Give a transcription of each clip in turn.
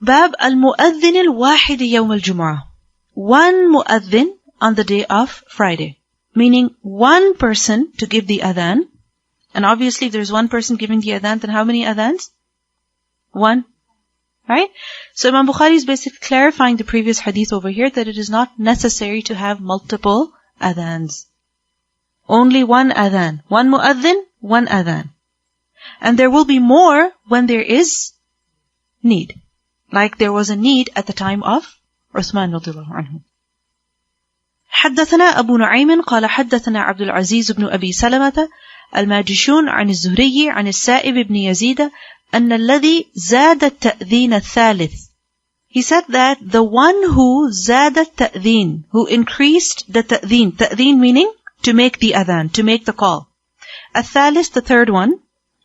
Bab al-mu'adhin al-wahid yawm al-Jum'ah. One mu'adhin on the day of Friday. Meaning one person to give the adhan. And obviously if there's one person giving the adhan, then how many adhans? One. Right? So Imam Bukhari is basically clarifying the previous hadith over here that it is not necessary to have multiple adhans. Only one adhan. One mu'adhin, one adhan. And there will be more when there is need. Like there was a need at the time of Uthman radiallahu anhu. حدثنا أبو نعيم قال حدثنا عبد العزيز بن أبي سلمة الماجشون عن الزهري عن السائب بن يزيد أن الذي زاد التأذين الثالث. He said that the one who زاد التأذين, who increased the ta'dhin. Ta'dhin meaning to make the adhan, to make the call. الثالث, the third one.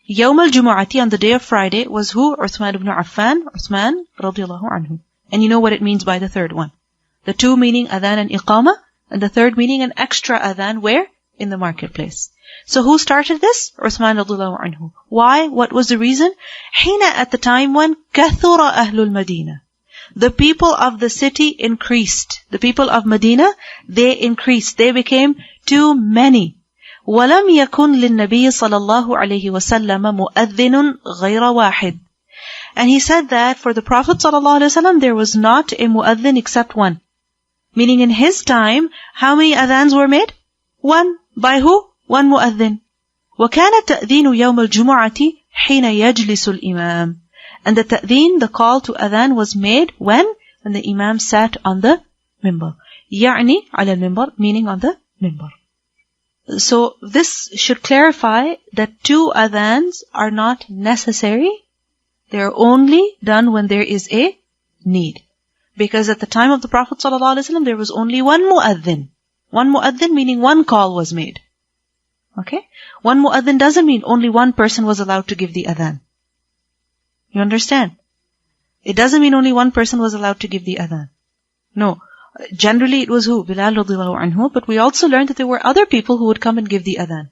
يوم الجمعة, on the day of Friday, was who? Uthman bin Affan, Uthman radiallahu anhu. And you know what it means by the third one. The two meaning adhan and iqama, and the third meaning an extra adhan, where? In the marketplace. So who started this? Uthman radiallahu anhu. Why? What was the reason? حين, at the time when كثر أهل المدينة. The people of the city increased. The people of Medina, they increased. They became too many. وَلَمْ يَكُنْ لِلنَّبِيِّ صَلَى اللَّهُ عَلَيْهِ وَسَلَّمَ مُؤَذِّنٌ غَيْرَ وَاحِدٍ. And he said that for the Prophet ﷺ there was not a mu'adhin except one. Meaning in his time, how many adhans were made? One. By who? One mu'adhin. وَكَانَ التَّأْذِينُ يَوْمَ الْجُمُعَةِ حِينَ يَجْلِسُ الْإِمَامِ. And the ta'dhin, the call to adhan, was made when? When the imam sat on the mimbar. يعني على المنبر, meaning on the mimbar. So this should clarify that two adhans are not necessary. They are only done when there is a need. Because at the time of the Prophet ﷺ, there was only one mu'adhin. One mu'adhin meaning one call was made. Okay? One mu'adhin doesn't mean only one person was allowed to give the adhan. You understand? It doesn't mean only one person was allowed to give the adhan. No. Generally it was who? Bilal radiallahu anhu. But we also learned that there were other people who would come and give the adhan.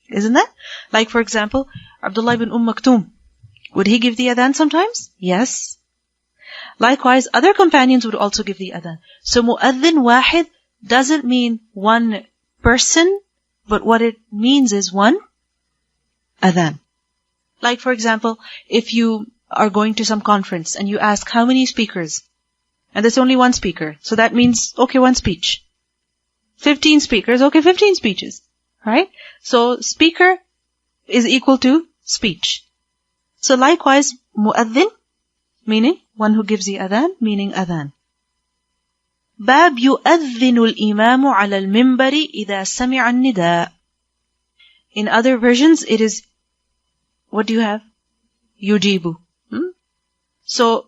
Isn't that? Like for example, Abdullah ibn Maktoum. Would he give the adhan sometimes? Yes. Likewise, other companions would also give the adhan. So mu'adhin wahid doesn't mean one person, but what it means is one adhan. Like for example, if you are going to some conference and you ask how many speakers, and there's only one speaker, so that means, okay, one speech. 15 speakers, okay, 15 speeches. Right? So speaker is equal to speech. So likewise, mu'adhin, meaning one who gives the adhan, meaning adhan. باب يؤذن الإمام على المنبر إذا سمع النداء. In other versions, it is, what do you have? Yujibu. So,